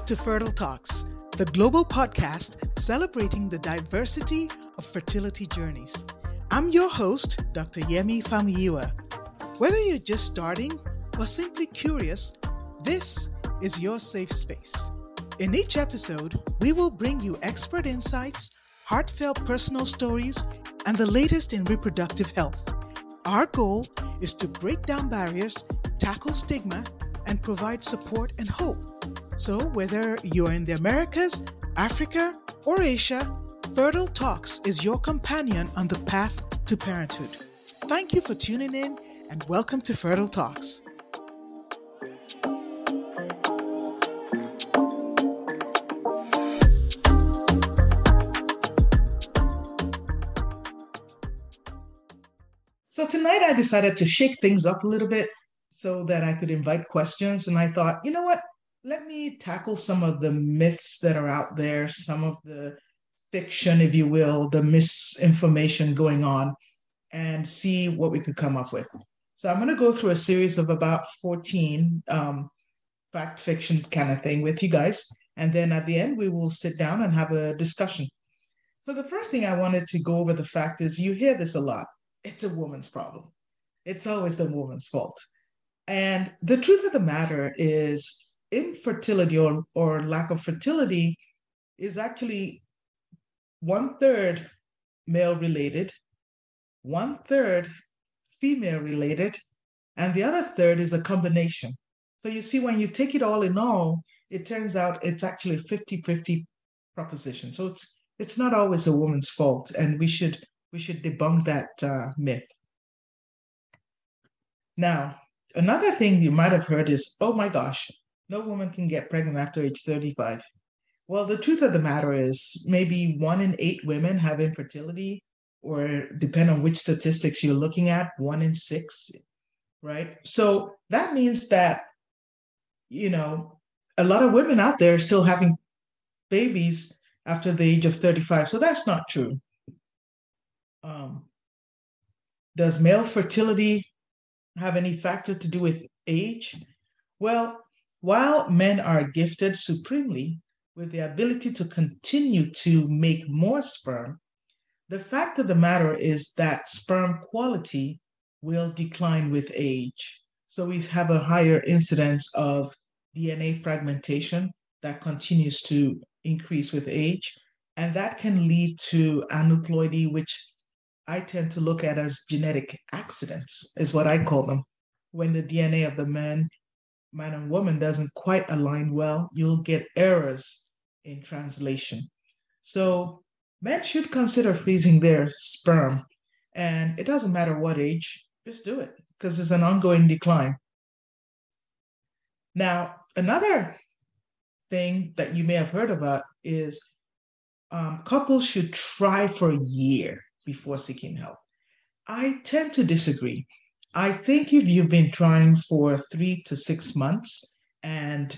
to Fertile Talks, the global podcast celebrating the diversity of fertility journeys. I'm your host, Dr. Yemi Famiyiwa. Whether you're just starting or simply curious, this is your safe space. In each episode, we will bring you expert insights, heartfelt personal stories, and the latest in reproductive health. Our goal is to break down barriers, tackle stigma, and provide support and hope. So whether you're in the Americas, Africa, or Asia, Fertile Talks is your companion on the path to parenthood. Thank you for tuning in and welcome to Fertile Talks. So tonight I decided to shake things up a little bit so that I could invite questions. And I thought, you know what? Let me tackle some of the myths that are out there, some of the fiction, if you will, the misinformation going on, and see what we could come up with. So I'm going to go through a series of about 14 fact fiction kind of thing with you guys. And then at the end, we will sit down and have a discussion. So the first thing I wanted to go over the fact is you hear this a lot. It's a woman's problem. It's always the woman's fault. And the truth of the matter is infertility or lack of fertility is actually 1/3 male related, 1/3 female related, and the other third is a combination. So you see, when you take it all in all, it turns out it's actually a 50-50 proposition. So it's not always a woman's fault, and we should debunk that myth. Now, another thing you might have heard is, oh my gosh, no woman can get pregnant after age 35. Well, the truth of the matter is maybe 1 in 8 women have infertility, or depending on which statistics you're looking at, 1 in 6, right? So that means that, a lot of women out there are still having babies after the age of 35. So that's not true. Does male fertility have any factor to do with age? Well, while men are gifted supremely with the ability to continue to make more sperm, the fact of the matter is that sperm quality will decline with age. So we have a higher incidence of DNA fragmentation that continues to increase with age, and that can lead to aneuploidy, which I tend to look at as genetic accidents, is what I call them. When the DNA of the man and woman doesn't quite align well, you'll get errors in translation. So men should consider freezing their sperm, and it doesn't matter what age, just do it because it's an ongoing decline. Now, another thing that you may have heard about is couples should try for a year before seeking help. I tend to disagree. I think if you've been trying for 3 to 6 months and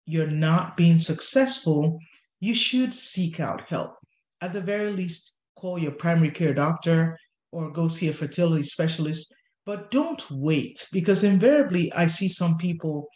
you're not being successful, you should seek out help. At the very least, call your primary care doctor or go see a fertility specialist, but don't wait, because invariably I see some people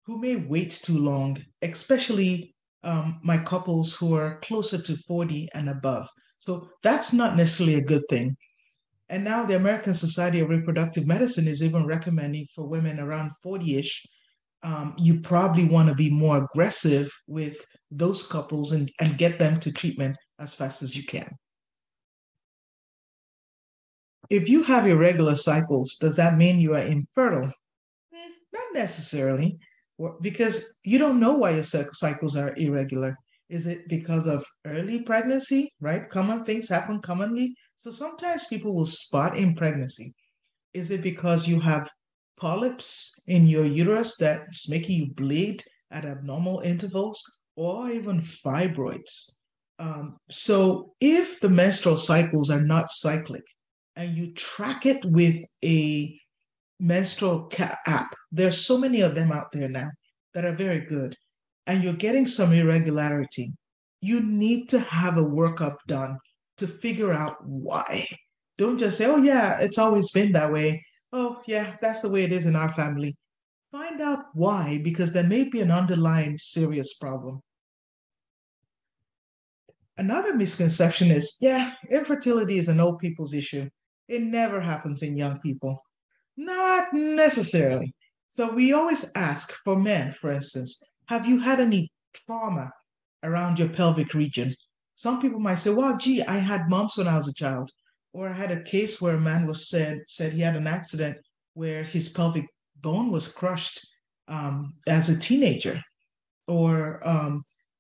who may wait too long, especially my couples who are closer to 40 and above. So that's not necessarily a good thing. And now the American Society of Reproductive Medicine is even recommending for women around 40-ish, you probably want to be more aggressive with those couples and get them to treatment as fast as you can. If you have irregular cycles, does that mean you are infertile? Not necessarily, because you don't know why your cycles are irregular. Is it because of early pregnancy, right? Common things happen commonly. So sometimes people will spot in pregnancy. Is it because you have polyps in your uterus that's making you bleed at abnormal intervals, or even fibroids? So if the menstrual cycles are not cyclic and you track it with a menstrual app, there's so many of them out there now that are very good, and you're getting some irregularity, you need to have a workup done to figure out why. Don't just say, oh yeah, it's always been that way. Oh yeah, that's the way it is in our family. Find out why, because there may be an underlying serious problem. Another misconception is, yeah, infertility is an old people's issue. It never happens in young people. Not necessarily. So we always ask for men, for instance, have you had any trauma around your pelvic region? Some people might say, well, gee, I had mumps when I was a child. Or I had a case where a man was said he had an accident where his pelvic bone was crushed as a teenager. Or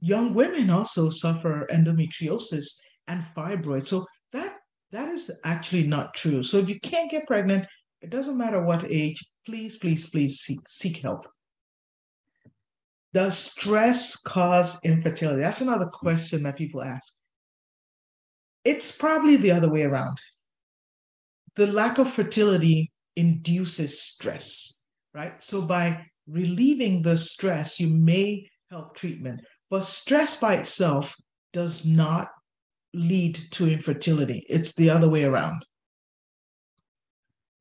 young women also suffer endometriosis and fibroids. So that is actually not true. So if you can't get pregnant, it doesn't matter what age, please, please, please seek help. Does stress cause infertility? That's another question that people ask. It's probably the other way around. The lack of fertility induces stress, right? So by relieving the stress, you may help treatment, but stress by itself does not lead to infertility. It's the other way around.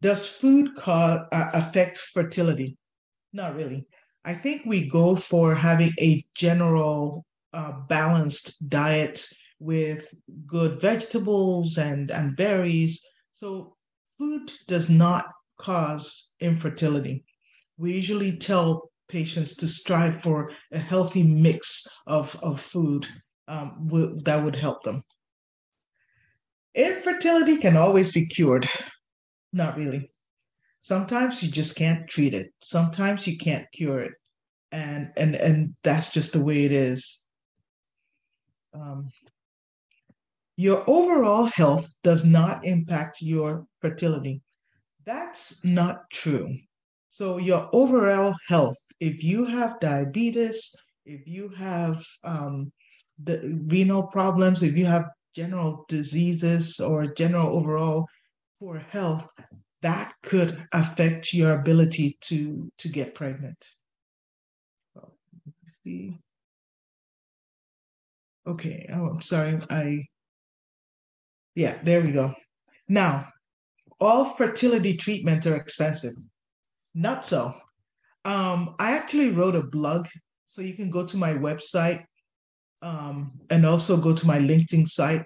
Does food affect fertility? Not really. I think we go for having a general balanced diet with good vegetables and berries. So food does not cause infertility. We usually tell patients to strive for a healthy mix of food that would help them. Infertility can always be cured. Not really. Sometimes you just can't treat it. Sometimes you can't cure it. And that's just the way it is. Um, your overall health does not impact your fertility. That's not true. So your overall health, if you have diabetes, if you have the renal problems, if you have general diseases or general overall poor health, that could affect your ability to get pregnant. Well, see. Okay, oh, I'm sorry. Yeah, there we go. Now, all fertility treatments are expensive. Not so. I actually wrote a blog, so you can go to my website and also go to my LinkedIn site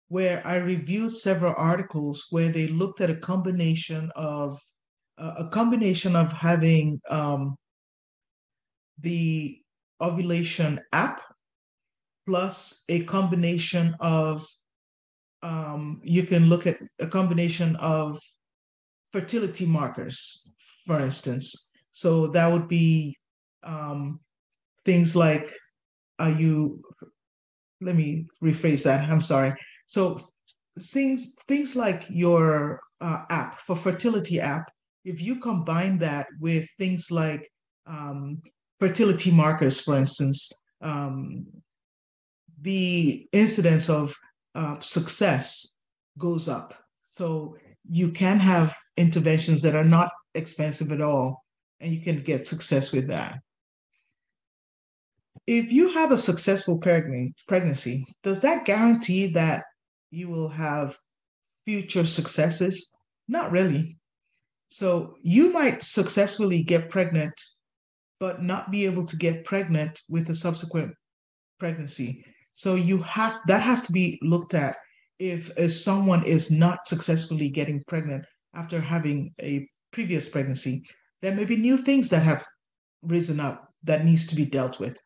where I reviewed several articles where they looked at a combination of having the ovulation app plus a combination of you can look at a combination of fertility markers, for instance. So that would be things like, let me rephrase that. I'm sorry. So things like your app for fertility app, if you combine that with things like fertility markers, for instance, the incidence of success goes up. So you can have interventions that are not expensive at all, and you can get success with that. If you have a successful pregnancy, does that guarantee that you will have future successes? Not really. So you might successfully get pregnant, but not be able to get pregnant with a subsequent pregnancy. So that has to be looked at if someone is not successfully getting pregnant after having a previous pregnancy. There may be new things that have risen up that needs to be dealt with.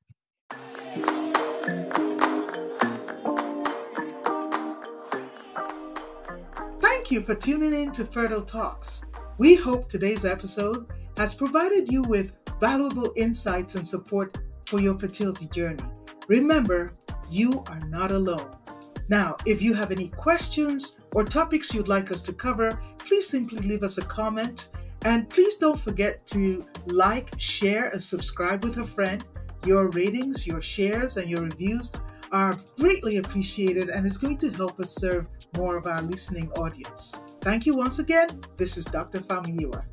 Thank you for tuning in to Fertile Talks. We hope today's episode has provided you with valuable insights and support for your fertility journey. Remember, you are not alone. Now, if you have any questions or topics you'd like us to cover, please simply leave us a comment. And please don't forget to like, share, and subscribe with a friend. Your ratings, your shares, and your reviews are greatly appreciated and is going to help us serve more of our listening audience. Thank you once again. This is Dr. Famiyiwa.